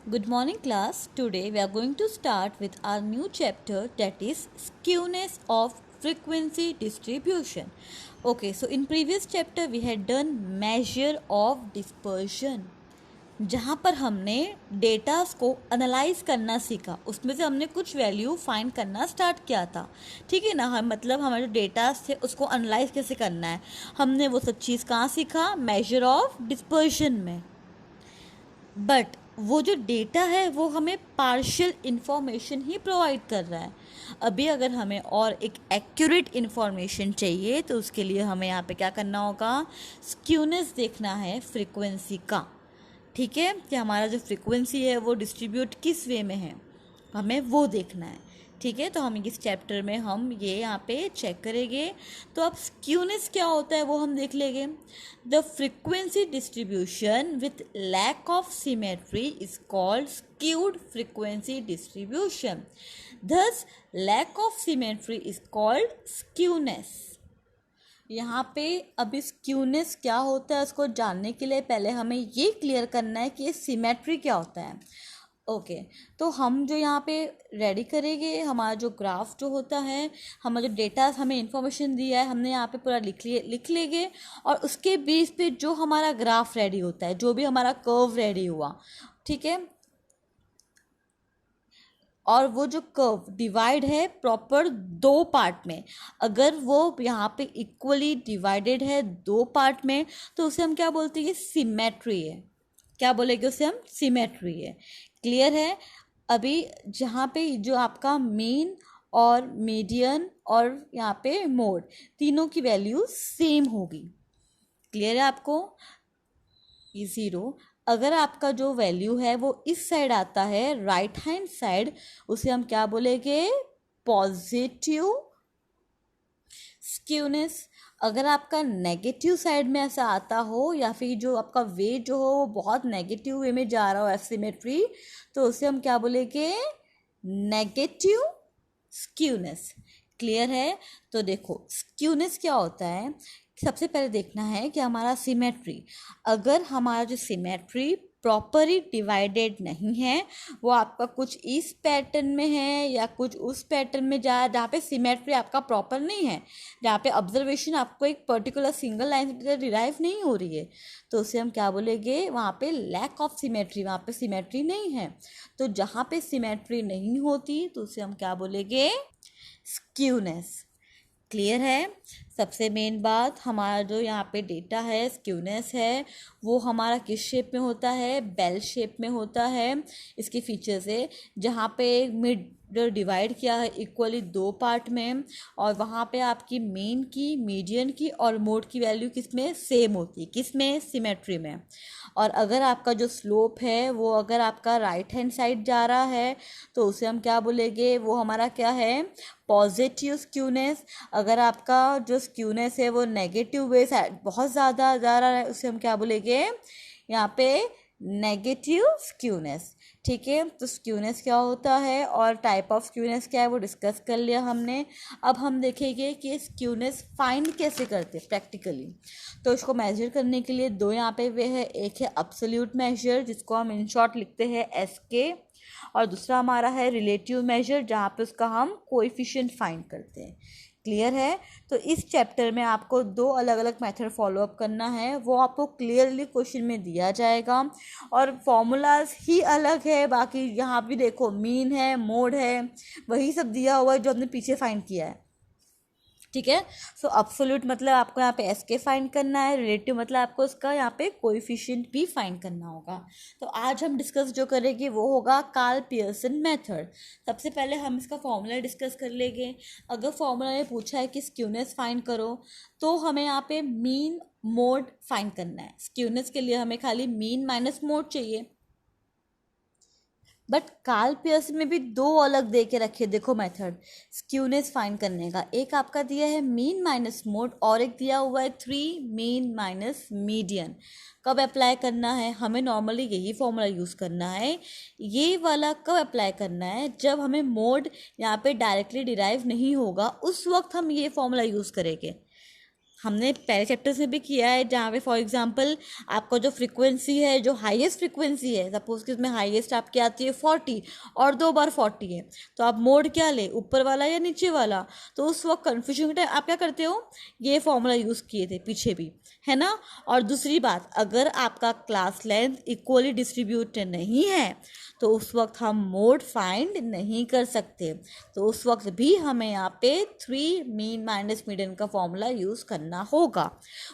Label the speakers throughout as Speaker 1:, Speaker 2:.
Speaker 1: Good morning, class. Today we are going to start with our new chapter, that is skewness of frequency distribution. Okay, so in previous chapter we had done measure of dispersion, जहाँ पर हमने datas को analyse करना सीखा, उसमें से हमने कुछ वैल्यू फाइंड करना स्टार्ट किया था। ठीक है ना, हम मतलब हमारे जो डेटास थे उसको एनालाइज कैसे करना है, हमने वो सब चीज़ कहाँ सीखा, मेजर ऑफ डिस्पर्शन में। बट वो जो डेटा है वो हमें पार्शियल इन्फॉर्मेशन ही प्रोवाइड कर रहा है। अभी अगर हमें और एक एक्यूरेट इन्फॉर्मेशन चाहिए तो उसके लिए हमें यहाँ पे क्या करना होगा, स्क्यूनेस देखना है फ्रीक्वेंसी का। ठीक है, कि हमारा जो फ्रीक्वेंसी है वो डिस्ट्रीब्यूट किस वे में है, हमें वो देखना है। ठीक है, तो हम इस चैप्टर में हम ये यहाँ पे चेक करेंगे। तो अब स्क्यूनेस क्या होता है वो हम देख लेंगे। The frequency distribution with lack of symmetry is called skewed frequency distribution. Thus lack of symmetry is called skewness. यहाँ पे अभी स्क्यूनेस क्या होता है उसको जानने के लिए पहले हमें ये क्लियर करना है कि ये सिमेट्री क्या होता है। ओके, तो हम जो यहाँ पे रेडी करेंगे, हमारा जो ग्राफ जो होता है, हमारा जो डेटा हमें इंफॉर्मेशन दिया है हमने यहाँ पे पूरा लिख लेंगे, और उसके बेस पे जो हमारा ग्राफ रेडी होता है, जो भी हमारा कर्व रेडी हुआ, ठीक है, और वो जो कर्व डिवाइड है प्रॉपर दो पार्ट में, अगर वो यहाँ पे इक्वली डिवाइडेड है दो पार्ट में तो उसे हम क्या बोलते हैं, सिमेट्री है। क्या बोलेंगे उसे हम, सिमेट्री है। क्लियर है। अभी जहाँ पे जो आपका मीन और मीडियन और यहाँ पे मोड, तीनों की वैल्यू सेम होगी। क्लियर है आपको। ये ज़ीरो, अगर आपका जो वैल्यू है वो इस साइड आता है, राइट हैंड साइड, उसे हम क्या बोलेंगे, पॉजिटिव स्क्यूनेस। अगर आपका नेगेटिव साइड में ऐसा आता हो, या फिर जो आपका वे जो हो वो बहुत नेगेटिव वे में जा रहा हो, एसिमेट्री, तो उसे हम क्या बोलेंगे, नेगेटिव स्क्यूनेस। क्लियर है। तो देखो स्क्यूनेस क्या होता है, सबसे पहले देखना है कि हमारा सिमेट्री, अगर हमारा जो सिमेट्री प्रॉपरली डिवाइडेड नहीं है, वो आपका कुछ इस पैटर्न में है या कुछ उस पैटर्न में जा, जहाँ पे सिमेट्री आपका प्रॉपर नहीं है, जहाँ पे ऑब्जर्वेशन आपको एक पर्टिकुलर सिंगल लाइन से डिराइव नहीं हो रही है, तो उसे हम क्या बोलेंगे, वहाँ पे लैक ऑफ सिमेट्री, वहाँ पे सिमेट्री नहीं है। तो जहाँ पे सिमेट्री नहीं होती तो उसे हम क्या बोलेंगे, स्क्यूनेस। क्लियर है। सबसे मेन बात, हमारा जो यहाँ पे डेटा है स्क्यूनेस है, वो हमारा किस शेप में होता है, बेल शेप में होता है। इसके फीचर्स है, जहाँ पे मिड डिवाइड किया है इक्वली दो पार्ट में, और वहाँ पे आपकी मेन की, मीडियन की और मोड की वैल्यू किस में सेम होती है, किस में, सिमेट्री में। और अगर आपका जो स्लोप है वो अगर आपका राइट हैंड साइड जा रहा है तो उसे हम क्या बोलेंगे, वो हमारा क्या है, पॉजिटिव स्क्यूनेस। अगर आपका जो स्क्यूनेस है वो नेगेटिव वे साइड बहुत ज़्यादा जा रहा है, उसे हम क्या बोलेंगे, यहाँ पे नेगेटिव स्क्यूनेस। ठीक है, तो स्क्यूनेस क्या होता है और टाइप ऑफ स्क्यूनेस क्या है वो डिस्कस कर लिया हमने। अब हम देखेंगे कि स्क्यूनेस फाइंड कैसे करते हैं प्रैक्टिकली। तो इसको मेजर करने के लिए दो यहाँ पे वे है, एक है अब्सोल्यूट मेजर जिसको हम इन शॉर्ट लिखते हैं SK, और दूसरा हमारा है रिलेटिव मेजर जहाँ पे उसका हम कोएफिशिएंट फाइंड करते हैं। क्लियर है। तो इस चैप्टर में आपको दो अलग अलग मेथड फॉलो अप करना है, वो आपको क्लियरली क्वेश्चन में दिया जाएगा, और फॉर्मूलाज ही अलग है, बाकी यहाँ भी देखो मीन है, मोड है, वही सब दिया हुआ है जो हमने पीछे फाइंड किया है। ठीक है। सो अब्सोल्यूट मतलब आपको यहाँ पे SK फाइंड करना है, रिलेटिव मतलब आपको उसका यहाँ पे कोएफिशिएंट भी फाइंड करना होगा। तो आज हम डिस्कस जो करेंगे वो होगा कार्ल पियर्सन मेथड। सबसे पहले हम इसका फॉर्मूला डिस्कस कर लेंगे। अगर फॉर्मूला में पूछा है कि स्क्यूनेस फाइंड करो, तो हमें यहाँ पे मीन मोड फाइंड करना है। स्क्यूनेस के लिए हमें खाली मीन माइनस मोड चाहिए, बट कार्ल पियर्सन में भी दो अलग दे के रखे, देखो मेथड स्क्यूनेस फाइंड करने का। एक आपका दिया है मीन माइनस मोड, और एक दिया हुआ है 3 मीन माइनस मीडियन। कब अप्लाई करना है, हमें नॉर्मली यही फॉर्मूला यूज़ करना है। ये वाला कब अप्लाई करना है, जब हमें मोड यहाँ पे डायरेक्टली डिराइव नहीं होगा, उस वक्त हम ये फॉर्मूला यूज़ करेंगे। हमने पहले चैप्टर्स में भी किया है, जहाँ पे फॉर एग्जांपल आपका जो फ्रीक्वेंसी है, जो हाईएस्ट फ्रीक्वेंसी है, सपोज कि इसमें हाईएस्ट आपकी आती है 40 और 2 बार 40 है, तो आप मोड क्या ले, ऊपर वाला या नीचे वाला। तो उस वक्त कन्फ्यूजन के टाइम आप क्या करते हो, ये फॉर्मूला यूज़ किए थे पीछे भी, है ना। और दूसरी बात, अगर आपका क्लास लेंथ इक्वली डिस्ट्रीब्यूटेड नहीं है तो उस वक्त हम मोड फाइंड नहीं कर सकते। तो उस वक्त भी हमें यहाँ पे 3 मीन माइनस मीडियन का फॉर्मूला यूज़ करना होगा।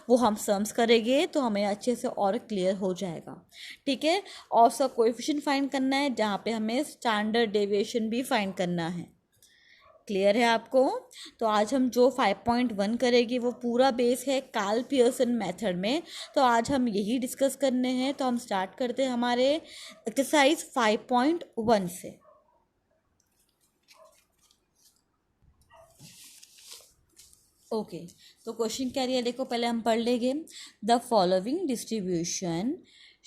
Speaker 1: वो हम सम्स करेंगे तो हमें अच्छे से और क्लियर हो जाएगा, ठीक है। और उसका कोएफिशिएंट फाइंड करना है, जहाँ पे हमें स्टैंडर्ड डेविएशन भी फाइंड करना है। क्लियर है आपको। तो आज हम जो 5.1 करेंगे वो पूरा बेस है कार्ल पियर्सन मेथड में, तो आज हम यही डिस्कस करने हैं। तो हम स्टार्ट करते हैं हमारे एक्सरसाइज 5.1 से। ओके तो क्वेश्चन क्या है, देखो पहले हम पढ़ लेंगे। The following distribution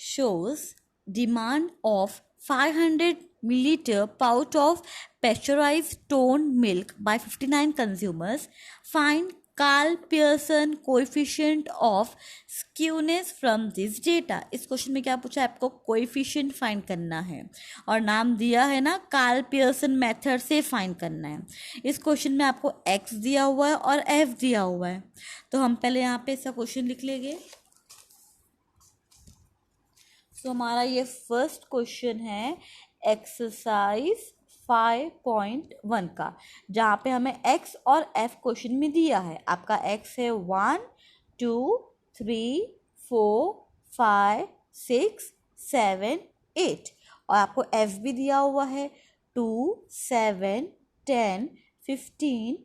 Speaker 1: shows demand of 500 milliliter pouch of pasteurized toned milk by 59 consumers. Find Carl Pearson coefficient of skewness from this data. इस क्वेश्चन में क्या पूछा है, आपको कोएफिशिएंट फाइंड करना है और नाम दिया है ना, कार्ल पियर्सन मेथड से फाइंड करना है। इस क्वेश्चन में आपको x दिया हुआ है और f दिया हुआ है। तो हम पहले यहाँ पे इसका क्वेश्चन लिख लेंगे। तो हमारा ये फर्स्ट क्वेश्चन है एक्सरसाइज 5.1 का, जहाँ पे हमें x और f क्वेश्चन में दिया है। आपका x है 1 2 3 4 5 6 7 8 और आपको f भी दिया हुआ है 2 7 10 15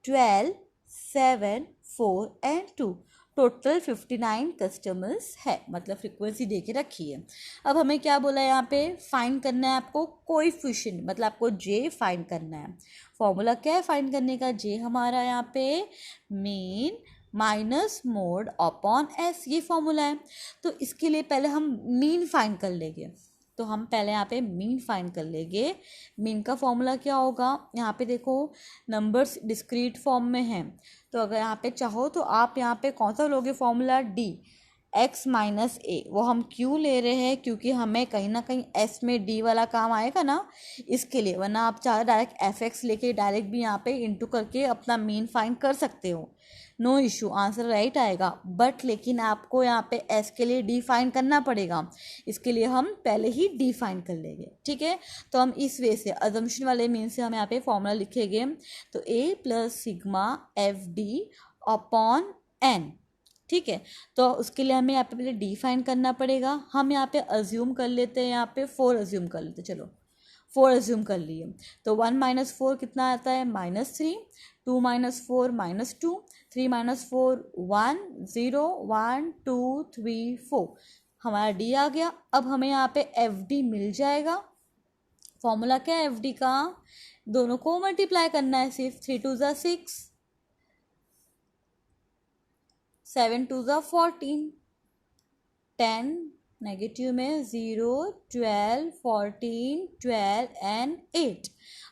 Speaker 1: 12 7 4 एंड 2। टोटल 59 कस्टमर्स है, मतलब फ्रीक्वेंसी दे के रखी है। अब हमें क्या बोला है यहाँ पे, फाइंड करना है आपको कोएफिशिएंट, मतलब आपको जे फाइंड करना है। फॉर्मूला क्या है फाइंड करने का, जे हमारा यहाँ पे mean minus mode upon S, ये फॉर्मूला है। तो इसके लिए पहले हम मीन फाइंड कर लेंगे। तो हम पहले यहाँ पे मीन फाइंड कर लेंगे। मीन का फॉर्मूला क्या होगा, यहाँ पे देखो नंबर्स डिस्क्रीट फॉर्म में हैं, तो अगर यहाँ पे चाहो तो आप यहाँ पे कौन सा लोगे फॉर्मूला, डी x माइनस ए। वो हम क्यों ले रहे हैं, क्योंकि हमें कहीं ना कहीं s में d वाला काम आएगा ना, इसके लिए। वरना आप चाहे डायरेक्ट fx लेके डायरेक्ट भी यहाँ पे इंटू करके अपना मीन फाइंड कर सकते हो, नो इशू, आंसर राइट आएगा। बट लेकिन आपको यहाँ पे s के लिए d फाइंड करना पड़ेगा, इसके लिए हम पहले ही d फाइंड कर लेंगे, ठीक है। तो हम इस वे से अजम्पशन वाले मीन से हम यहाँ पे फॉर्मूला लिखेंगे। तो a plus sigma F D upon N, ठीक है। तो उसके लिए हमें यहाँ पे पहले डी फाइंड करना पड़ेगा। हम यहाँ पे अज्यूम कर लेते हैं, यहाँ पे 4 अज्यूम कर लेते हैं, चलो 4 अज्यूम कर लिए। तो 1 माइनस 4 कितना आता है, -3, 2 माइनस 4 -2, 3 माइनस 4 1 0 1 2 3 4, हमारा डी आ गया। अब हमें यहाँ पे एफ डी मिल जाएगा। फॉर्मूला क्या है एफ डी का, दोनों को मल्टीप्लाई करना है सिर्फ, 3 2 ज़ा 6, 7 2 ज़ा 14, 10 नेगेटिव में 0 12 14 12 एंड 8।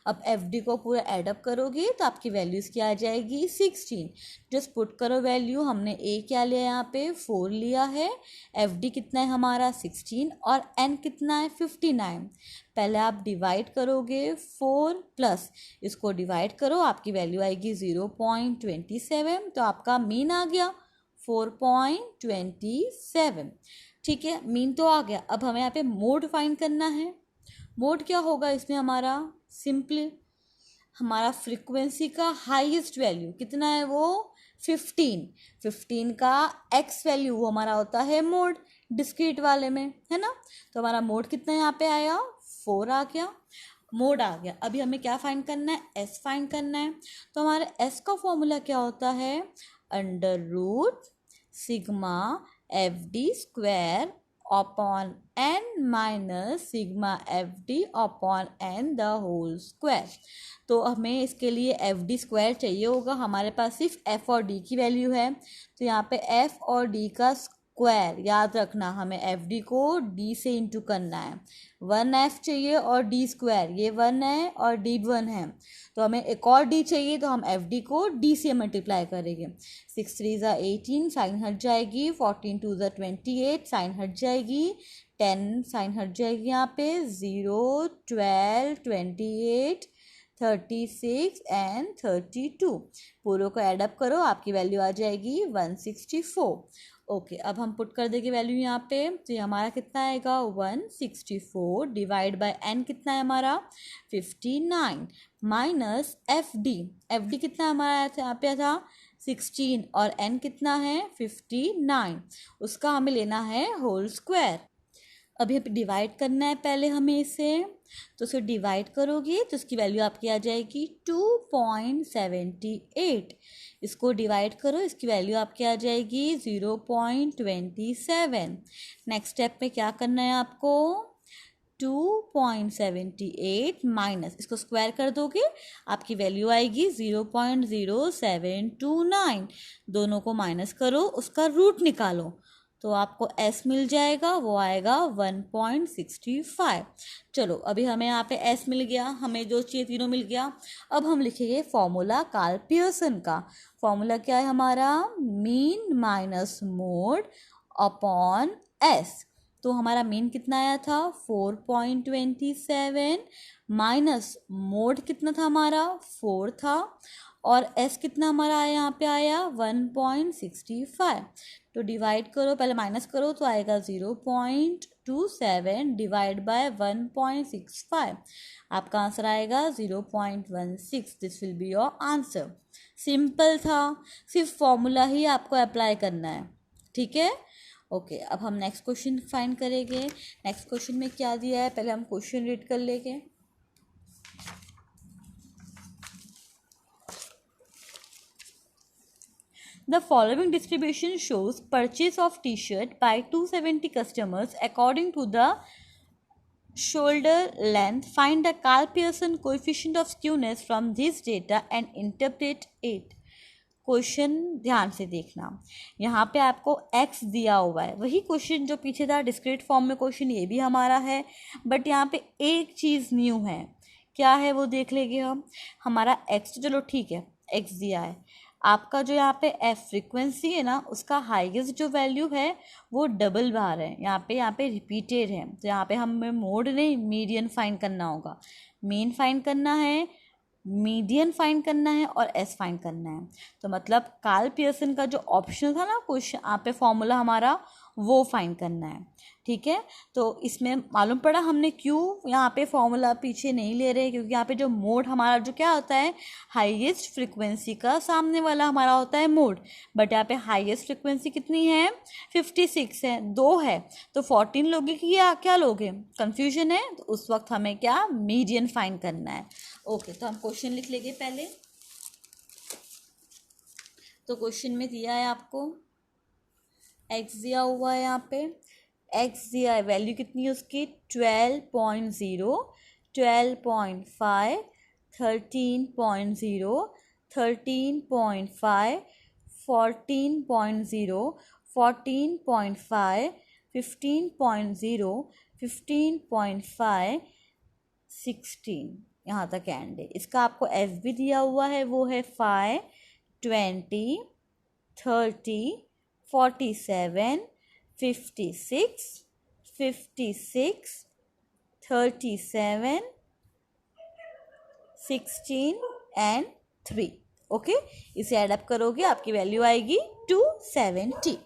Speaker 1: अब एफ डी को पूरा एडअप करोगे तो आपकी वैल्यूज़ क्या आ जाएगी, 16। जस्ट पुट करो वैल्यू, हमने ए क्या लिया यहाँ पे 4 लिया है, एफ डी कितना है हमारा 16 और एन कितना है 59। पहले आप डिवाइड करोगे 4 प्लस इसको डिवाइड करो, आपकी वैल्यू आएगी 0.27, तो आपका मीन आ गया 4.27, ठीक है। मीन तो आ गया। अब हमें यहाँ पे मोड फाइंड करना है। मोड क्या होगा इसमें हमारा, सिंपल हमारा फ्रीक्वेंसी का हाईएस्ट वैल्यू कितना है, वो 15 का एक्स वैल्यू वो हमारा होता है मोड, डिस्क्रीट वाले में, है ना। तो हमारा मोड कितना यहाँ पे आया, 4 आ गया, मोड आ गया। अभी हमें क्या फाइंड करना है, एस फाइंड करना है। तो हमारे एस का फॉर्मूला क्या होता है, under root sigma F D square upon N minus sigma F D upon N the whole square. तो हमें इसके लिए एफ डी स्क्वायर चाहिए होगा, हमारे पास सिर्फ एफ और डी की वैल्यू है, तो यहाँ पे एफ और डी का स्क्वायर। याद रखना हमें एफ डी को डी से इंटू करना है। 1f चाहिए और डी स्क्वायर, ये 1 है और डी 1 है, तो हमें एक और डी चाहिए, तो हम एफ डी को डी से मल्टीप्लाई करेंगे। 6 3 ज़ा 18, साइन हट जाएगी। 14 2 ज़ा 28, साइन हट जाएगी। 10 साइन हट जाएगी यहाँ पे। 0 12 28 36 एंड 32, पूरों को एडअप करो, आपकी वैल्यू आ जाएगी 164। ओके, अब हम पुट कर देंगे वैल्यू यहाँ पे, तो ये हमारा कितना आएगा 164 डिवाइड बाय एन कितना है हमारा 59 माइनस एफ डी कितना हमारा यहाँ पे था 16 और एन कितना है 59, उसका हमें लेना है होल स्क्वायर। अभी यहाँ पे डिवाइड करना है पहले हमें इसे, तो उसे डिवाइड करोगे तो उसकी वैल्यू आपकी आ जाएगी 2.78। इसको डिवाइड करो, इसकी वैल्यू आपकी आ जाएगी 0.27। नेक्स्ट स्टेप में क्या करना है आपको 2.78 माइनस, इसको स्क्वायर कर दोगे आपकी वैल्यू आएगी 0.0729। दोनों को माइनस करो, उसका रूट निकालो तो आपको s मिल जाएगा, वो आएगा 1.65। चलो अभी हमें यहाँ पे s मिल गया, हमें जो चाहिए तीनों मिल गया। अब हम लिखेंगे फॉर्मूला कार्ल पियर्सन का। फॉर्मूला क्या है हमारा mean minus mode upon s। तो हमारा मीन कितना आया था 4.27 माइनस मोड कितना था हमारा 4 था, और s कितना हमारा आया यहाँ पे आया 1.65। तो डिवाइड करो, पहले माइनस करो तो आएगा 0.27 डिवाइड बाय 1.65, आपका आंसर आएगा 0.16। This will be your answer. Simple था, सिर्फ फॉर्मूला ही आपको अप्लाई करना है, ठीक है। ओके, अब हम नेक्स्ट क्वेश्चन फाइंड करेंगे। नेक्स्ट क्वेश्चन में क्या दिया है, पहले हम क्वेश्चन रीड कर लेंगे। The following distribution shows purchase of T-shirt by 270 customers according to the shoulder length. Find the Carl Pearson coefficient of skewness from this data and interpret it. Question ध्यान से देखना, यहाँ पे आपको x दिया हुआ है, वही क्वेश्चन जो पीछे था डिस्क्रीट फॉर्म में क्वेश्चन, ये भी हमारा है, बट यहाँ पे एक चीज़ न्यू है। क्या है वो देख लेंगे हम। हमारा x तो चलो ठीक है, x दिया है, आपका जो यहाँ पे f फ्रिक्वेंसी है ना, उसका हाईएस्ट जो वैल्यू है वो डबल बार है, यहाँ पे रिपीटेड है, तो यहाँ पे हमें मोड नहीं मीडियन फाइंड करना होगा। मीन फाइंड करना है, मीडियन फाइंड करना है और एस फाइंड करना है। तो मतलब कार्ल पियर्सन का जो ऑप्शन था ना क्वेश्चन यहाँ पे फॉर्मूला हमारा वो फाइंड करना है, ठीक है। तो इसमें मालूम पड़ा हमने क्यों यहाँ पे फॉर्मूला पीछे नहीं ले रहे, क्योंकि यहाँ पे जो मोड हमारा जो क्या होता है हाईएस्ट फ्रिक्वेंसी का सामने वाला हमारा होता है मोड, बट यहाँ पे हाईएस्ट फ्रिक्वेंसी कितनी है 56 है, 2 है, तो 14 लोगे कि या क्या लोगे, कंफ्यूजन है, तो उस वक्त हमें क्या मीडियन फाइंड करना है। ओके, तो हम क्वेश्चन लिख लेंगे पहले। तो क्वेश्चन में दिया है आपको x दिया हुआ है, यहाँ पे x दिया है, वैल्यू कितनी है उसकी 12.0, 12.5, 13.0, 13.5, 14.0, 14.5, 15.0, 15.5, 16, यहाँ तक एंड है। इसका आपको f भी दिया हुआ है, वो है 5, 20, 30, 47, 56, 56, 37, 16 एंड 3। ओके, इसे एडअप करोगे आपकी वैल्यू आएगी 270।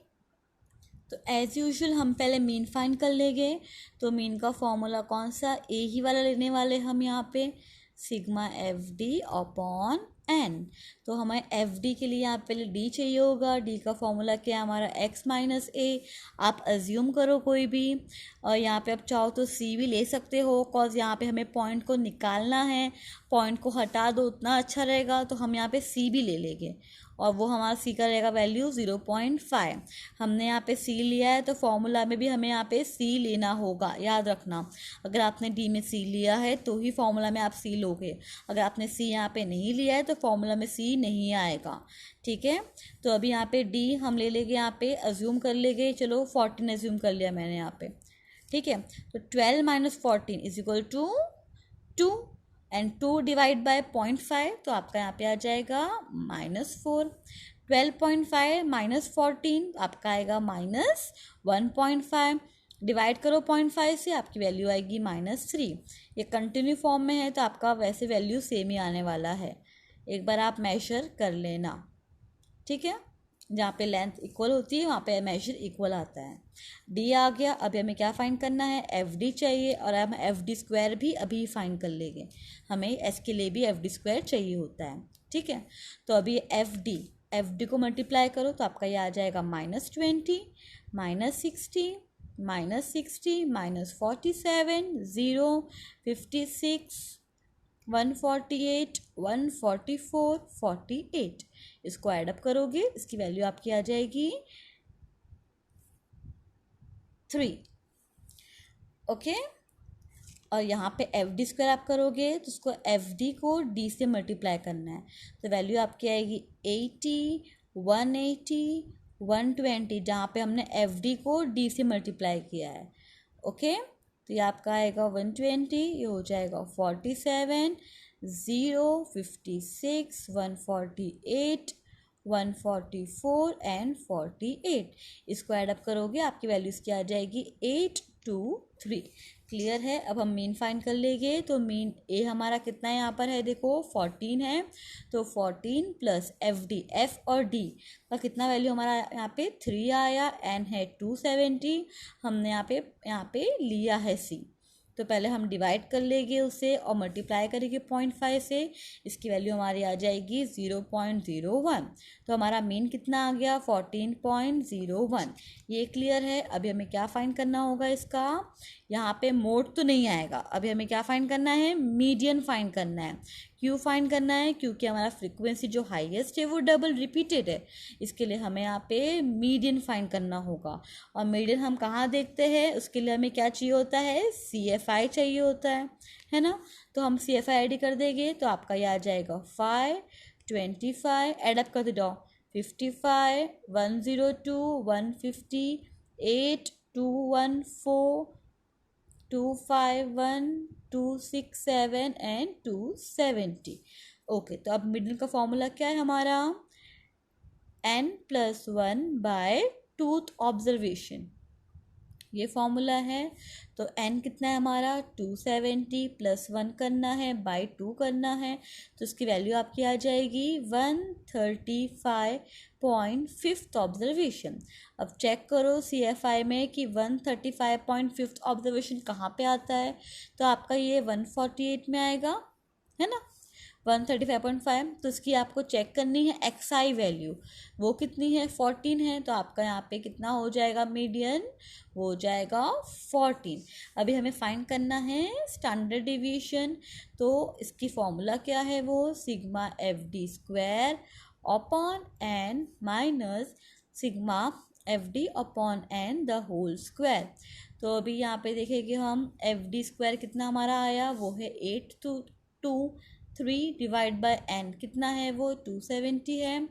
Speaker 1: तो एज़ यूजुअल हम पहले मीन फाइंड कर लेंगे। तो मीन का फॉर्मूला कौन सा, ए ही वाला लेने वाले हम यहाँ पे, sigma F D upon N. तो हमें एफ डी के लिए यहाँ पहले डी चाहिए होगा, डी का फॉर्मूला क्या है हमारा एक्स माइनस ए, आप अज्यूम करो कोई भी, और यहाँ पे आप चाहो तो सी भी ले सकते हो, कॉज यहाँ पे हमें पॉइंट को निकालना है, पॉइंट को हटा दो उतना अच्छा रहेगा, तो हम यहाँ पे सी भी ले लेंगे। और वो हमारा सी का रहेगा वैल्यू 0.5। हमने यहाँ पे सी लिया है तो फॉर्मूला में भी हमें यहाँ पे सी लेना होगा, याद रखना। अगर आपने डी में सी लिया है तो ही फॉर्मूला में आप सी लोगे, अगर आपने सी यहाँ पे नहीं लिया है तो फॉर्मूला में सी नहीं आएगा, ठीक है। तो अभी यहाँ पे डी हम ले लेंगे, यहाँ पे अज्यूम कर लेंगे, चलो 14 अज्यूम कर लिया मैंने यहाँ पे, ठीक है। तो 12 minus 14 is equal to 2 and 2 divide by 0.5, तो आपका यहाँ पे आ जाएगा -4। 12.5 माइनस 14 आपका आएगा -1.5, डिवाइड करो 0.5 से, आपकी वैल्यू आएगी -3। ये कंटिन्यू फॉर्म में है तो आपका वैसे वैल्यू सेम ही आने वाला है, एक बार आप मेजर कर लेना, ठीक है। जहाँ पे लेंथ इक्वल होती है वहाँ पे मेजर इक्वल आता है। डी आ गया। अभी हमें क्या फाइंड करना है, एफ डी चाहिए, और हम एफ डी स्क्वायर भी अभी फाइंड कर लेंगे, हमें एस के लिए भी एफ डी स्क्वायर चाहिए होता है, ठीक है। तो अभी एफ डी को मल्टीप्लाई करो तो आपका ये आ जाएगा -20 -60 -60 -47 0 56 148 144 48, इसको ऐड अप करोगे, इसकी वैल्यू आपकी आ जाएगी 3, ओके। और यहाँ पे एफ डी स्क्वायर आप करोगे तो उसको एफ डी को डी से मल्टीप्लाई करना है, तो वैल्यू आपकी आएगी 80 180 120, जहाँ पे हमने एफ डी को डी से मल्टीप्लाई किया है, ओके। तो ये आपका आएगा 120, ये हो जाएगा 47 0 56 148 144 एंड 48, इसको ऐड अप करोगे आपकी वैल्यू इसकी आ जाएगी 823। क्लियर है। अब हम मीन फाइंड कर लेंगे, तो मीन ए हमारा कितना है यहाँ पर है, देखो 14 है, तो 14 प्लस एफ और डी का कितना वैल्यू हमारा यहाँ पे 3 आया, एन है 270, हमने यहाँ पे लिया है सी, तो पहले हम डिवाइड कर लेंगे उसे और मल्टीप्लाई करेंगे 0.5 से, इसकी वैल्यू हमारी आ जाएगी 0.01, तो हमारा मीन कितना आ गया 14.01। ये क्लियर है। अभी हमें क्या फाइंड करना होगा इसका, यहाँ पे मोड तो नहीं आएगा, अभी हमें क्या फाइंड करना है, मीडियन फाइंड करना है। क्यों फाइंड करना है, क्योंकि हमारा फ्रीक्वेंसी जो हाईएस्ट है वो डबल रिपीटेड है, इसके लिए हमें यहाँ पे मीडियन फाइंड करना होगा। और मीडियन हम कहाँ देखते हैं, उसके लिए हमें क्या चाहिए होता है, CFI चाहिए होता है ना। तो हम CFI ID कर देंगे तो आपका ये आ जाएगा 5 25, एडअप कर दो 55 102 150 8 214 251 267 एंड 270, ओके। तो अब मिडिल का फॉर्मूला क्या है हमारा, n+1/2th ऑब्जर्वेशन, ये फॉर्मूला है। तो n कितना है हमारा 270 प्लस 1 करना है बाई 2 करना है, तो इसकी वैल्यू आपकी आ जाएगी 135.5th ऑब्जर्वेशन। अब चेक करो CFI में कि 135.5th ऑब्जर्वेशन कहाँ पे आता है, तो आपका ये 148 में आएगा, है ना। 135.5, तो इसकी आपको चेक करनी है XI वैल्यू, वो कितनी है 14 है, तो आपका यहाँ पे कितना हो जाएगा मीडियन, हो जाएगा 14। अभी हमें फाइंड करना है स्टैंडर्ड डिवीजन, तो इसकी फॉर्मूला क्या है, वो sigma FD square upon n minus sigma FD upon n the whole square. तो अभी यहाँ पे देखेंगे हम FD स्क्वायर कितना हमारा आया, वो है 8 to 2 3 डिवाइड बाय n कितना है, वो 270 है,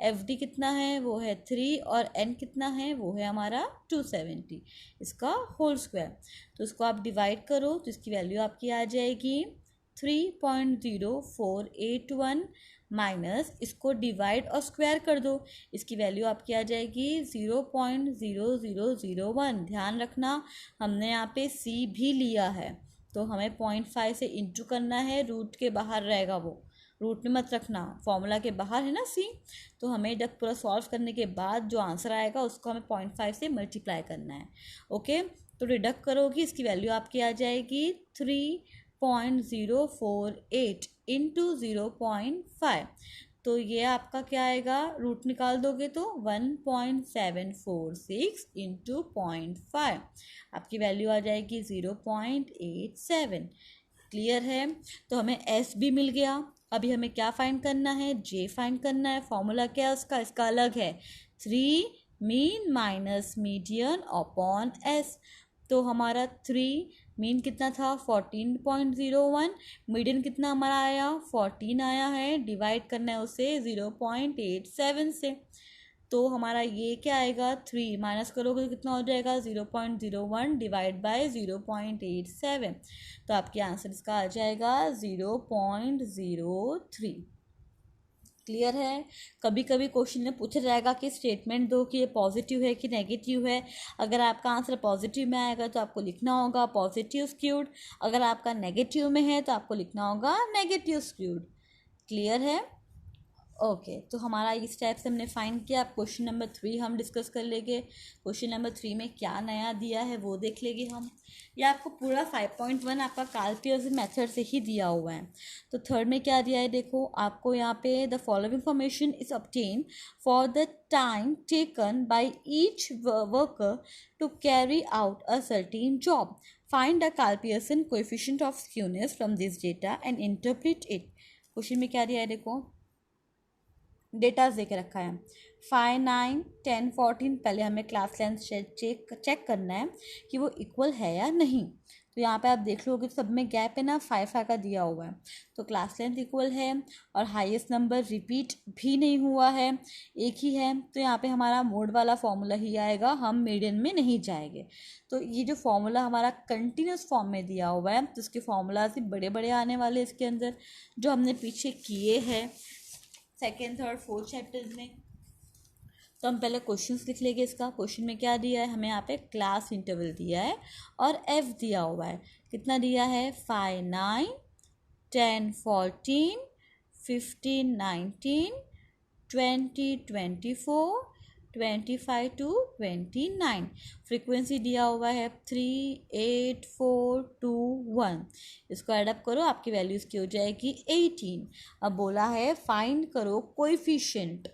Speaker 1: FD कितना है, वो है 3, और n कितना है, वो है हमारा 270, इसका होल स्क्वायर। तो इसको आप डिवाइड करो तो इसकी वैल्यू आपकी आ जाएगी 3.0481 माइनस इसको डिवाइड और स्क्वायर कर दो, इसकी वैल्यू आपकी आ जाएगी 0.0001। ध्यान रखना हमने यहाँ पे C भी लिया है, तो हमें 0.5 से इंटू करना है, रूट के बाहर रहेगा वो, रूट में मत रखना, फॉर्मूला के बाहर है ना C, तो हमें जब पूरा सॉल्व करने के बाद जो आंसर आएगा उसको हमें 0.5 से मल्टीप्लाई करना है, ओके। तो डिडक्ट करोगी, इसकी वैल्यू आपकी आ जाएगी 3.048 इंटू 0.5, तो ये आपका क्या आएगा, रूट निकाल दोगे तो 1.746 इंटू 0.5, आपकी वैल्यू आ जाएगी 0.87। क्लियर है। तो हमें एस भी मिल गया। अभी हमें क्या फाइंड करना है, जे फाइंड करना है। फॉर्मूला क्या है उसका, इसका अलग है, 3 mean minus median upon S. तो हमारा 3 मीन कितना था 14.01, मीडियन कितना हमारा आया 14 आया है, डिवाइड करना है उसे 0.87 से। तो हमारा ये क्या आएगा, 3 माइनस करोगे तो कितना हो जाएगा 0.01 डिवाइड बाय 0.87। तो आपके आंसर इसका आ जाएगा 0.03। क्लियर है। कभी कभी क्वेश्चन में पूछा जाएगा कि स्टेटमेंट दो कि ये पॉजिटिव है कि नेगेटिव है। अगर आपका आंसर पॉजिटिव में आएगा तो आपको लिखना होगा पॉजिटिव स्क्यूड, अगर आपका नेगेटिव में है तो आपको लिखना होगा नेगेटिव स्क्यूड। क्लियर है। ओके तो हमारा इस टाइप से हमने फाइंड किया। अब क्वेश्चन नंबर 3 हम डिस्कस कर लेंगे। क्वेश्चन नंबर 3 में क्या नया दिया है वो देख लेंगे हम। या आपको पूरा 5.1 आपका कार्ल पियर्सन मेथड से ही दिया हुआ है। तो थर्ड में क्या दिया है देखो, आपको यहाँ पे the following information is obtain for the time taken by each worker to carry out a certain job. Find the Karl Pearson coefficient of skewness from this data and interpret it. Question में क्या दिया है देखो, data दे के रखा है 5, 9, 10, 14। पहले हमें क्लास लेंथ चेक करना है कि वो इक्वल है या नहीं। तो यहाँ पे आप देख लोगे तो सब में गैप है ना, 5 का दिया हुआ है। तो क्लास लेंथ इक्वल है और हाईएस्ट नंबर रिपीट भी नहीं हुआ है, एक ही है। तो यहाँ पे हमारा मोड वाला फॉर्मूला ही आएगा, हम मीडियन में नहीं जाएंगे। तो ये जो फॉर्मूला हमारा कंटिन्यूस फॉर्म में दिया हुआ है तो उसके फॉर्मूलाज भी बड़े बड़े आने वाले इसके अंदर, जो हमने पीछे किए हैं सेकेंड, थर्ड, फोर्थ चैप्टर्स में। तो हम पहले क्वेश्चंस लिख लेंगे इसका। क्वेश्चन में क्या दिया है हमें, यहाँ पे क्लास इंटरवल दिया है और एफ दिया हुआ है। कितना दिया है 5, 9, 10, 14, 15, 19, 20, 24, 25 to 29। फ्रीक्वेंसी दिया हुआ है 3, 8, 4, 2, 1। इसको एडअप करो, आपकी वैल्यू इसकी हो जाएगी 18। अब बोला है फाइंड करो कोएफिशिएंट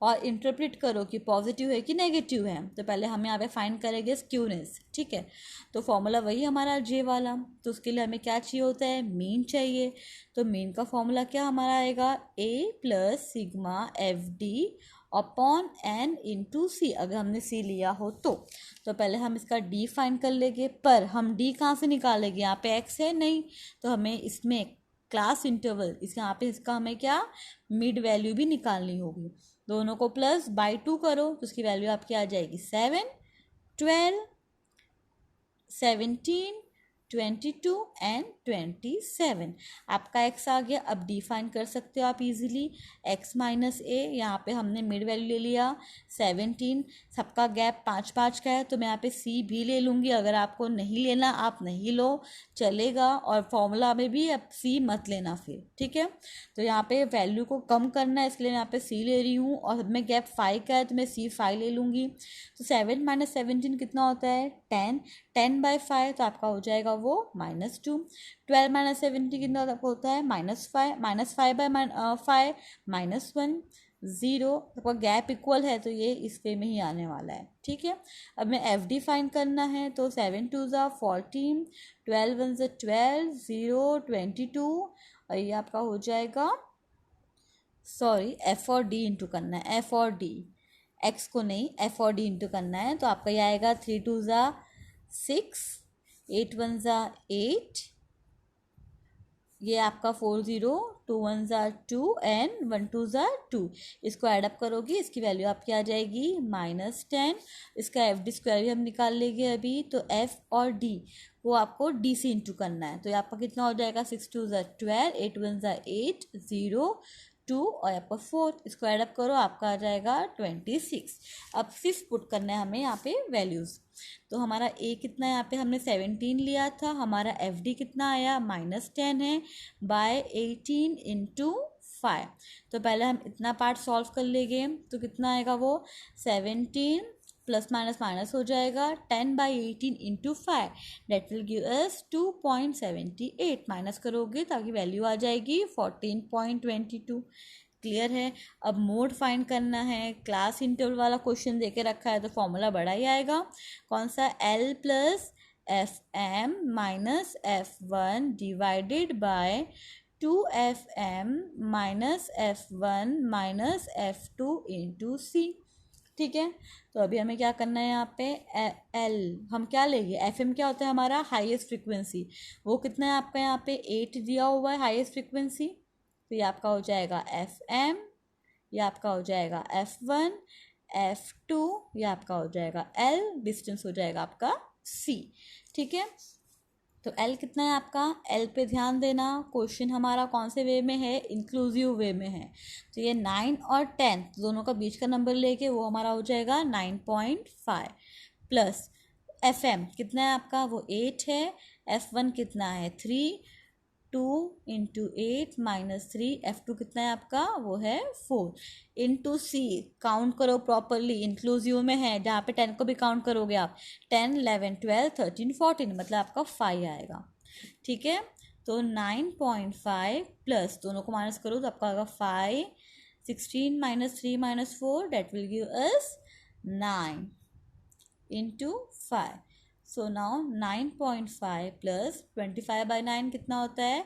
Speaker 1: और इंटरप्रेट करो कि पॉजिटिव है कि नेगेटिव है। तो पहले हम यहाँ पे फाइंड करेंगे स्क्यूनेस, ठीक है। तो फॉर्मूला वही हमारा जे वाला। तो उसके लिए हमें क्या चाहिए होता है, मीन चाहिए। तो मीन का फॉर्मूला क्या हमारा आएगा, A plus sigma F D upon N into C, अगर हमने सी लिया हो तो पहले हम इसका डी फाइंड कर लेंगे। पर हम डी कहाँ से निकालेंगे, यहाँ पे एक्स है नहीं, तो हमें इसमें क्लास इंटरवल इस यहाँ पे इसका हमें क्या मिड वैल्यू भी निकालनी होगी। दोनों को प्लस बाई 2 करो तो उसकी वैल्यू आपकी आ जाएगी 7, 12, 17, 22 एंड 27। आपका एक्स आ गया। अब डिफाइन कर सकते हो आप इजीली, एक्स माइनस ए, यहाँ पे हमने मिड वैल्यू ले लिया 17। सबका गैप 5-5 का है तो मैं यहाँ पे सी भी ले लूँगी। अगर आपको नहीं लेना आप नहीं लो, चलेगा। और फॉर्मूला में भी अब सी मत लेना फिर, ठीक है। तो यहाँ पे वैल्यू को कम करना है, इसलिए यहाँ पे सी ले रही हूँ। और अब में गैप 5 का है तो मैं सी 5 ले लूँगी। तो 7 माइनस 17 कितना होता है 10, 10/5 तो आपका हो जाएगा वो -2। 12 माइनस 70 कितना होता है -5, -5/5 -1, 0। आपका गैप इक्वल है तो ये इस वे में ही आने वाला है, ठीक है। अब मैं एफ डी फाइंड करना है तो 7 2 14, 12 1 12, 0, 22 और ये आपका हो जाएगा, सॉरी एफ और डी इंटू करना है, एफ और डी, एक्स को नहीं एफ और डी इंटू करना है। तो आपका ये आएगा 3 2 6, 8 1 8, ये आपका 4 0, 2 1 2 एंड 1 2 2। इसको ऐडअप करोगे इसकी वैल्यू आपकी आ जाएगी -10। इसका एफ डी स्क्वायर भी हम निकाल लेंगे अभी। तो एफ और डी वो आपको डी से इंटू करना है। तो ये आपका कितना हो जाएगा 6 2 12, 8 1 8, 0, 2 और आपका 4। इसको ऐडअप करो आपका आ जाएगा 26। अब सिर्फ पुट करना है हमें यहाँ पे वैल्यूज़। तो हमारा ए कितना है, यहाँ पे हमने 17 लिया था, हमारा एफ डी कितना आया -10 है बाय 18 इंटू 5। तो पहले हम इतना पार्ट सॉल्व कर लेंगे तो कितना आएगा वो 17 प्लस माइनस माइनस हो जाएगा 10/18 into 5, that will give us 2.78। Minus करोगे ताकि वैल्यू आ जाएगी 14.22। क्लियर है। अब मोड फाइंड करना है, क्लास इंटरवल वाला क्वेश्चन देके रखा है तो फॉर्मूला बड़ा ही आएगा। कौन सा, L plus FM minus F1 divided by 2FM minus F1 minus F2 into C। ठीक है, तो अभी हमें क्या करना है यहाँ पे एल हम क्या लेंगे, FM क्या होता है हमारा हाईएस्ट फ्रिक्वेंसी, वो कितना है आपका यहाँ पे 8 दिया हुआ है हाईएस्ट फ्रिक्वेंसी। तो ये आपका हो जाएगा FM, ये आपका हो जाएगा F1, F2, ये आपका हो जाएगा L, डिस्टेंस हो जाएगा आपका C। ठीक है, तो L कितना है आपका, L पे ध्यान देना, क्वेश्चन हमारा कौन से वे में है, इंक्लूसिव वे में है। तो ये 9 और 10 दोनों का बीच का नंबर लेके वो हमारा हो जाएगा 9.5 प्लस FM कितना है आपका, वो 8 है, F1 कितना है 3, 2 इंटू 8 माइनस 3, F2 कितना है आपका, वो है 4 इंटू C। काउंट करो प्रॉपरली, इंक्लूसिव में है, जहाँ पे 10 को भी काउंट करोगे आप, 10, 11, 12, 13, 14, मतलब आपका 5 आएगा। ठीक है, तो 9.5 प्लस दोनों को माइनस करो तो आपका आएगा 5, 16 minus 3 minus 4, that will give us 9 into 5। So now 9.5 plus 25 by 9 कितना होता है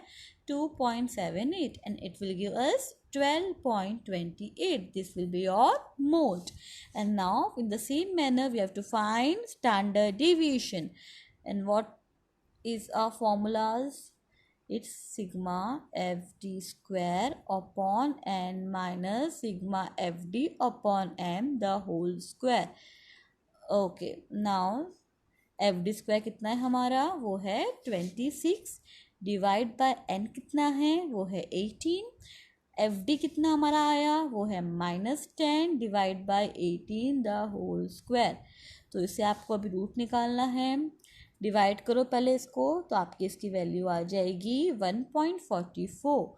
Speaker 1: 2.78 and it will give us 12.28. This will be your mode. And now in the same manner we have to find standard deviation. And what is our formulas? It's sigma fd square upon n minus sigma fd upon m the whole square. Okay, now F D square कितना है हमारा, वो है 26 divide by N कितना है, वो है 18। F D कितना हमारा आया, वो है -10 divide by 18 the whole square. तो इसे आपको अभी रूट निकालना है, डिवाइड करो पहले इसको, तो आपकी इसकी वैल्यू आ जाएगी 1.44।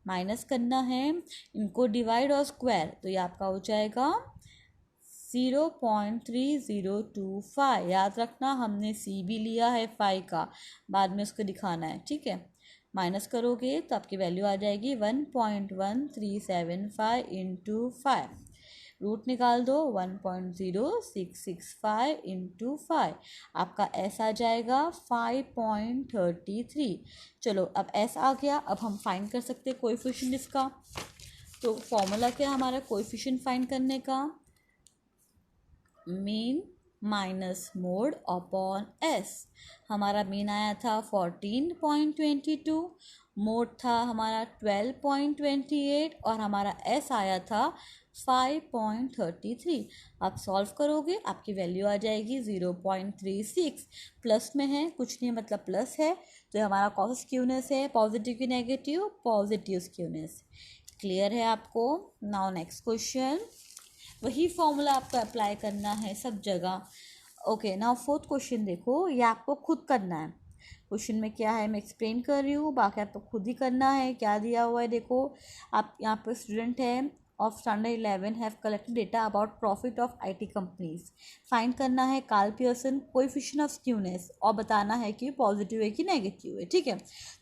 Speaker 1: माइनस करना है, इनको डिवाइड और स्क्वायर, तो ये आपका हो जाएगा 0.3025। याद रखना हमने सी भी लिया है 5 का, बाद में उसको दिखाना है। ठीक है, माइनस करोगे तो आपकी वैल्यू आ जाएगी 1.1375 इंटू 5। रूट निकाल दो 1.0665 इंटू 5, आपका एस आ जाएगा 5.33। चलो अब एस आ गया, अब हम फाइंड कर सकते हैं कोएफिशिएंट इसका। तो फॉर्मूला क्या है हमारा कोएफिशिएंट फाइंड करने का, mean minus mode upon S. हमारा मीन आया था 14.22, मोड था हमारा 12.28 और हमारा एस आया था 5.33। आप सॉल्व करोगे आपकी वैल्यू आ जाएगी 0.36। प्लस में है कुछ नहीं मतलब प्लस है, तो हमारा कॉस स्क्यूनेस है, पॉजिटिव की नेगेटिव, पॉजिटिव स्क्यूनेस। क्लियर है आपको। नाउ नेक्स्ट क्वेश्चन, वही फॉर्मूला आपको अप्लाई करना है सब जगह। ओके, नाउ फोर्थ क्वेश्चन देखो, ये आपको खुद करना है। क्वेश्चन में क्या है मैं एक्सप्लेन कर रही हूँ, बाकी आपको खुद ही करना है। क्या दिया हुआ है देखो, आप यहाँ पे स्टूडेंट है of standard 11 have collected data about profit of IT companies. Find करना है Karl Pearson coefficient of skewness और बताना है कि पॉजिटिव है कि नेगेटिव है। ठीक है,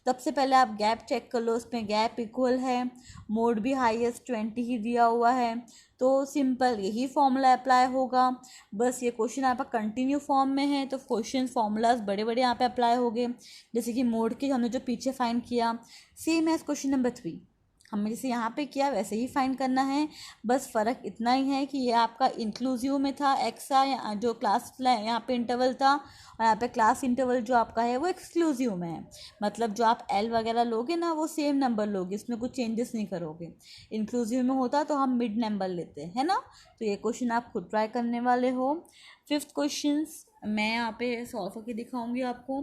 Speaker 1: सबसे पहले आप गैप चेक कर लो, उसमें गैप इक्वल है, मोड भी हाईएस्ट 20 ही दिया हुआ है, तो सिंपल यही फॉर्मूला अप्लाई होगा। बस ये क्वेश्चन आपका कंटिन्यू फॉर्म में है तो क्वेश्चन फॉर्मूलाज बड़े बड़े यहाँ पे अप्लाई हो गए, जैसे कि मोड के हमने जो पीछे फाइंड किया सेम है क्वेश्चन नंबर 3, हमने जैसे यहाँ पे किया वैसे ही फाइंड करना है। बस फ़र्क इतना ही है कि ये आपका इंक्लूसिव में था एक्सा, जो क्लास यहाँ पे इंटरवल था, और यहाँ पे क्लास इंटरवल जो आपका है वो एक्सक्लूसिव में है। मतलब जो आप एल वगैरह लोगे ना वो सेम नंबर लोगे, इसमें कुछ चेंजेस नहीं करोगे। इंक्लूसिव में होता तो हम मिड नंबर लेते हैं ना। तो ये क्वेश्चन आप खुद ट्राई करने वाले हो। फिफ्थ क्वेश्चन मैं यहाँ पे सॉल्व करके दिखाऊंगी आपको।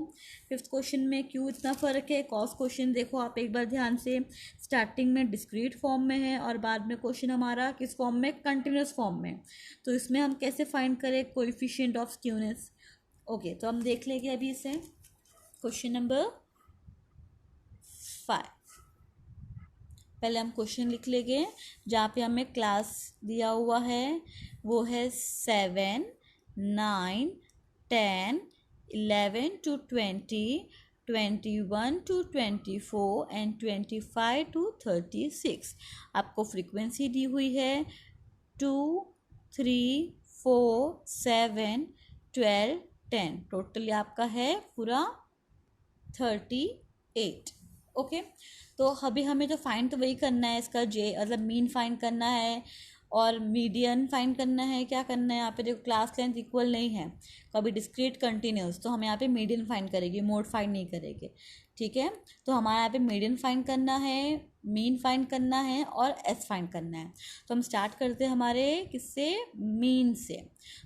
Speaker 1: फिफ्थ क्वेश्चन में क्यों इतना फ़र्क है, कॉस क्वेश्चन देखो आप एक बार ध्यान से, स्टार्टिंग में डिस्क्रीट फॉर्म में है और बाद में क्वेश्चन हमारा किस फॉर्म में, कंटिन्यूस फॉर्म में। तो इसमें हम कैसे फाइंड करें कोएफिशिएंट ऑफ स्क्यूनेस। ओके, तो हम देख लेंगे अभी इसे। क्वेश्चन नंबर 5, पहले हम क्वेश्चन लिख लेंगे जहाँ पे हमें क्लास दिया हुआ है वो है 7, 9, 10, 11 to 20, 21 to 24 and 25 to 36। आपको फ्रीक्वेंसी दी हुई है 2, 3, 4, 7, 12, 10, टोटली आपका है पूरा 38। ओके, तो अभी हमें तो फाइंड तो वही करना है, इसका जे मतलब मीन फाइंड करना है और मीडियन फाइंड करना है। क्या करना है यहाँ पे, देखो क्लास लेंथ इक्वल नहीं है कभी डिस्क्रीट कंटिन्यूस, तो हम यहाँ पे मीडियन फाइंड करेंगे, मोड फाइंड नहीं करेंगे। ठीक है, तो हमारा यहाँ पे मीडियन फाइंड करना है, मीन फाइंड करना है और एस फाइंड करना है। तो हम स्टार्ट करते हैं हमारे किससे, मीन से।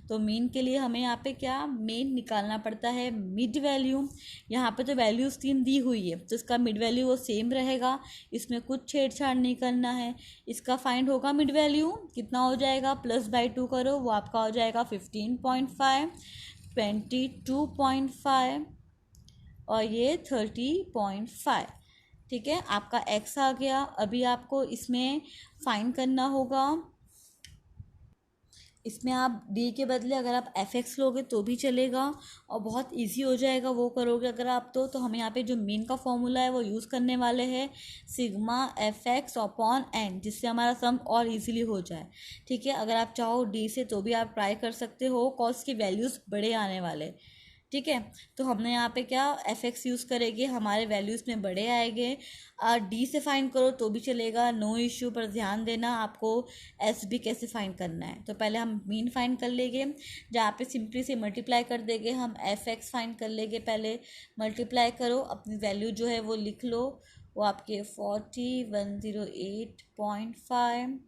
Speaker 1: तो मीन के लिए हमें यहाँ पे क्या मीन निकालना पड़ता है, मिड वैल्यू। यहाँ पे तो वैल्यूज़ 3 दी हुई है तो इसका मिड वैल्यू वो सेम रहेगा, इसमें कुछ छेड़छाड़ नहीं करना है। इसका फाइंड होगा मिड वैल्यू, कितना हो जाएगा, +/2 करो, वो आपका हो जाएगा 15.5, 22.5 और ये 30.5। ठीक है, आपका x आ गया। अभी आपको इसमें फाइंड करना होगा, इसमें आप d के बदले अगर आप fx लोगे तो भी चलेगा और बहुत इजी हो जाएगा वो करोगे अगर आप तो हम यहाँ पे जो मीन का फॉर्मूला है वो यूज़ करने वाले हैं, सिग्मा fx अपॉन n, जिससे हमारा सम और इजीली हो जाए। ठीक है, अगर आप चाहो d से तो भी आप ट्राई कर सकते हो, कॉस की वैल्यूज़ बड़े आने वाले। ठीक है, तो हमने यहाँ पे क्या fx यूज़ करेंगे, हमारे वैल्यूज़ में बड़े आएंगे। डी से फाइंड करो तो भी चलेगा, नो इश्यू, पर ध्यान देना आपको एस भी कैसे फाइंड करना है। तो पहले हम मीन फाइंड कर लेंगे, जहाँ पे सिंपली से मल्टीप्लाई कर देंगे, हम fx फाइंड कर लेंगे। पहले मल्टीप्लाई करो, अपनी वैल्यू जो है वो लिख लो, वो आपके 4108.5,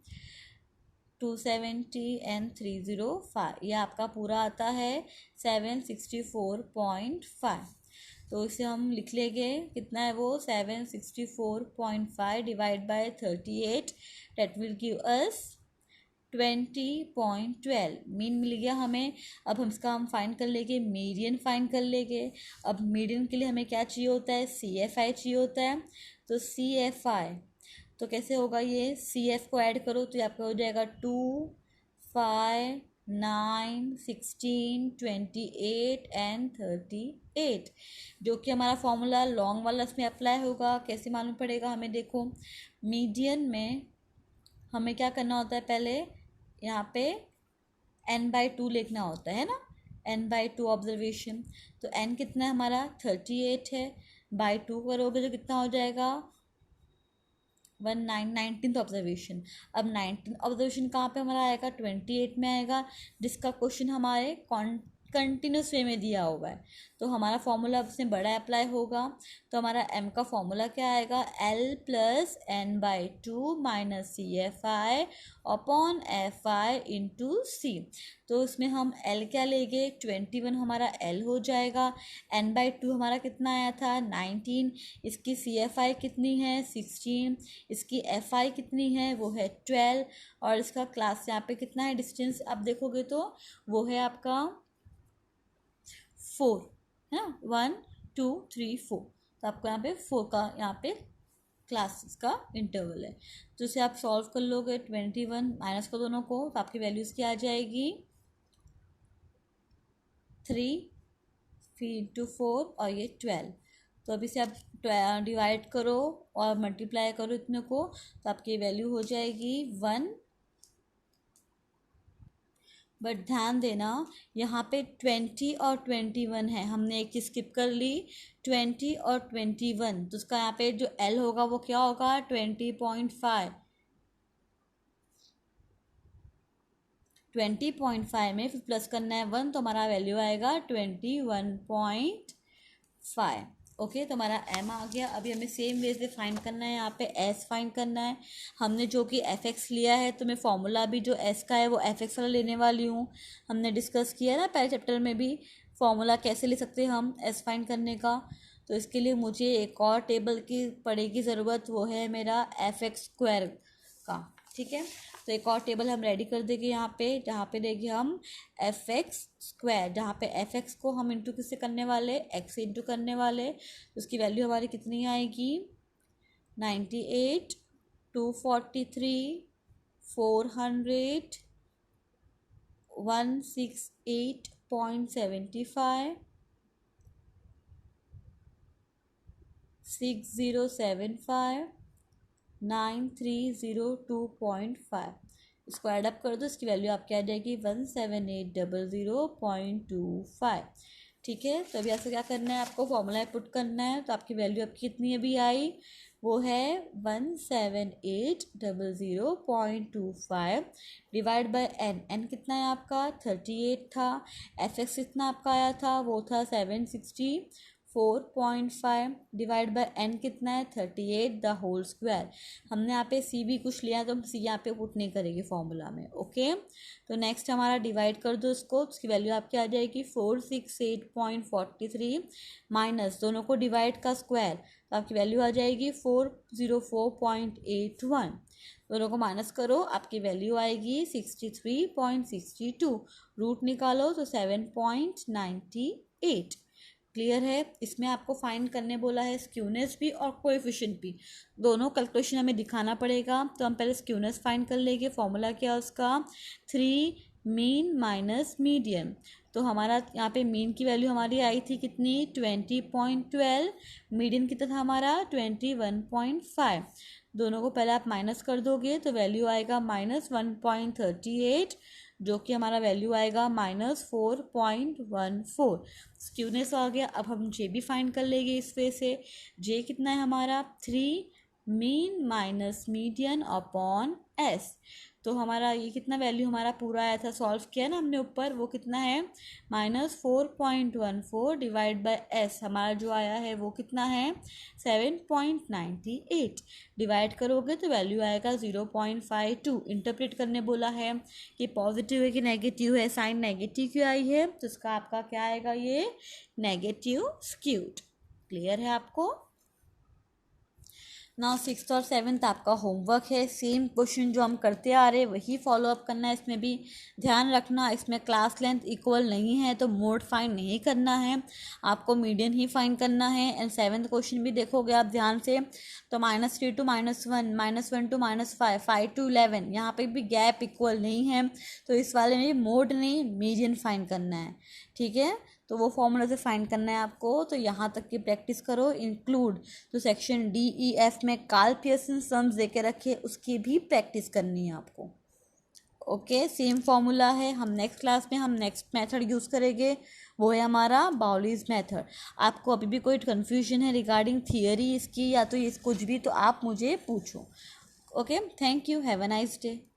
Speaker 1: 270 एंड 305, यह आपका पूरा आता है 764.5। तो इसे हम लिख लेंगे, कितना है वो 764.5 divide by 38, that will give us 20.12। Mean मिल गया हमें। अब हम इसका फाइंड कर लेंगे, मीडियन फाइंड कर लेंगे। अब मीडियन के लिए हमें क्या चाहिए होता है, CFI चाहिए होता है। तो CFI तो कैसे होगा, ये CF को ऐड करो तो ये आपका हो जाएगा 2, 5, 9, 16, 28 एंड 38, जो कि हमारा फॉर्मूला लॉन्ग वाला इसमें अप्लाई होगा। कैसे मालूम पड़ेगा हमें, देखो मीडियन में हमें क्या करना होता है, पहले यहाँ पे n/2 लिखना होता है ना, n/2 ऑब्जर्वेशन। तो n कितना है हमारा 38 है, बाई 2 करोगे तो कितना हो जाएगा 19th ऑब्जर्वेशन। अब 19th ऑब्जर्वेशन कहाँ पे हमारा आएगा, 28 में आएगा, जिसका क्वेश्चन हमारे कंटिन्यूस वे में दिया हुआ है। तो हमारा फॉर्मूला अब इसमें बड़ा अप्लाई होगा। तो हमारा m का फॉर्मूला क्या आएगा, L + n/2 minus CFI upon FI into C। तो इसमें हम L क्या लेंगे, 21 हमारा L हो जाएगा, n/2 हमारा कितना आया था 19, इसकी CFI कितनी है 16, इसकी FI कितनी है वो है 12, और इसका क्लास यहाँ पे कितना है डिस्टेंस आप देखोगे तो वो है आपका 4 है ना, 1 2 3 4। तो आपको यहाँ पे 4 का यहाँ पे क्लासेस का इंटरवल है। तो इसे आप सॉल्व कर लोगे, 21 माइनस कर दोनों को, तो आपकी वैल्यूज़ क्या आ जाएगी 3 फिर इंटू 4 और ये 12। तो अभी से आप डिवाइड करो और मल्टीप्लाई करो इतने को, तो आपकी वैल्यू हो जाएगी 1। बट ध्यान देना यहाँ पे 20 और 21 है, हमने एक चीज़ स्किप कर ली, 20 और 21, तो उसका यहाँ पे जो L होगा वो क्या होगा 20.5। 20.5 में फिर प्लस करना है 1, तो हमारा वैल्यू आएगा 21.5। ओके, तो हमारा m आ गया। अभी हमें सेम वे से फाइंड करना है, यहाँ पे s फाइंड करना है। हमने जो कि fx लिया है, तो मैं फॉर्मूला भी जो s का है वो fx वाला लेने वाली हूँ। हमने डिस्कस किया ना पहले चैप्टर में भी, फॉर्मूला कैसे ले सकते हैं हम s फाइंड करने का। तो इसके लिए मुझे एक और टेबल की पड़ेगी ज़रूरत, वो है मेरा fx² का। ठीक है, तो एक और टेबल हम रेडी कर देंगे यहाँ पे, जहाँ पे देंगे हम fx², जहाँ पे fx को हम इंटू किससे करने वाले, x से इंटू करने वाले। तो उसकी वैल्यू हमारी कितनी आएगी 98, 243, 400, 168.75, 6075, 9302.5। इसको ऐड अप कर दो, इसकी वैल्यू आपकी आ जाएगी 17800.25। ठीक है, तो अभी आपको क्या करना है, आपको फॉर्मूला पुट करना है। तो आपकी वैल्यू आपकी कितनी अभी आई, वो है 17800.25 डिवाइड बाय एन। एन कितना है आपका 38 था। एफ एक्स कितना आपका आया था, वो था 764.5 डिवाइड बाय एन कितना है 38 द होल स्क्वायर। हमने यहाँ पे सी भी कुछ लिया तो हम सी यहाँ पे पुट नहीं करेंगे फॉर्मूला में। ओके, तो नेक्स्ट हमारा डिवाइड कर दो इसको, उसकी वैल्यू आपकी आ जाएगी 468.43 माइनस दोनों को डिवाइड का स्क्वायर, तो आपकी वैल्यू आ जाएगी 404.81। दोनों को माइनस करो, आपकी वैल्यू आएगी 63.62। रूट निकालो तो 7.98। क्लियर है। इसमें आपको फाइंड करने बोला है स्क्यूनेस भी और कोएफिशिएंट भी, दोनों कैलकुलेशन हमें दिखाना पड़ेगा। तो हम पहले स्क्यूनेस फाइंड कर लेंगे। फॉर्मूला क्या है उसका, 3 मीन माइनस मीडियन। तो हमारा यहाँ पे मीन की वैल्यू हमारी आई थी कितनी 20.12, मीडियन कितना था हमारा 21.5। दोनों को पहले आप माइनस कर दोगे तो वैल्यू आएगा -1.38, जो कि हमारा वैल्यू आएगा -4.14। स्क्यूनेस आ गया। अब हम जे भी फाइंड कर लेंगे इस वे से। जे कितना है हमारा 3 mean minus median upon S. तो हमारा ये कितना वैल्यू हमारा पूरा आया था, सॉल्व किया ना हमने ऊपर, वो कितना है -4.14 डिवाइड बाय एस। हमारा जो आया है वो कितना है 7.98। डिवाइड करोगे तो वैल्यू आएगा 0.52। इंटरप्रेट करने बोला है कि पॉजिटिव है कि नेगेटिव है, साइन नेगेटिव क्यों आई है, तो इसका आपका क्या आएगा, ये नेगेटिव स्क्यूड। क्लियर है आपको। नाउ 6th और 7th आपका होमवर्क है। सेम क्वेश्चन जो हम करते आ रहे वही फॉलो अप करना है। इसमें भी ध्यान रखना, इसमें क्लास लेंथ इक्वल नहीं है तो मोड फाइंड नहीं करना है, आपको मीडियन ही फाइंड करना है। एंड 7th क्वेश्चन भी देखोगे आप ध्यान से, तो -3 to -1, -1 to -5, 5 to 11, यहाँ पे भी गैप इक्वल नहीं है, तो इस वाले में मोड नहीं मीडियन फाइंड करना है। ठीक है, तो वो फॉर्मूला से फाइंड करना है आपको। तो यहाँ तक की प्रैक्टिस करो। इंक्लूड तो सेक्शन DEF में कार्ल पियर्सन सम्स देके रखे, उसकी भी प्रैक्टिस करनी है आपको। ओके, सेम फॉर्मूला है। हम नेक्स्ट क्लास में हम नेक्स्ट मेथड यूज़ करेंगे, वो है हमारा बाउलीज मेथड। आपको अभी भी कोई कन्फ्यूजन है रिगार्डिंग थियरी इसकी या तो ये कुछ भी, तो आप मुझे पूछो। Okay, thank you, have a nice day.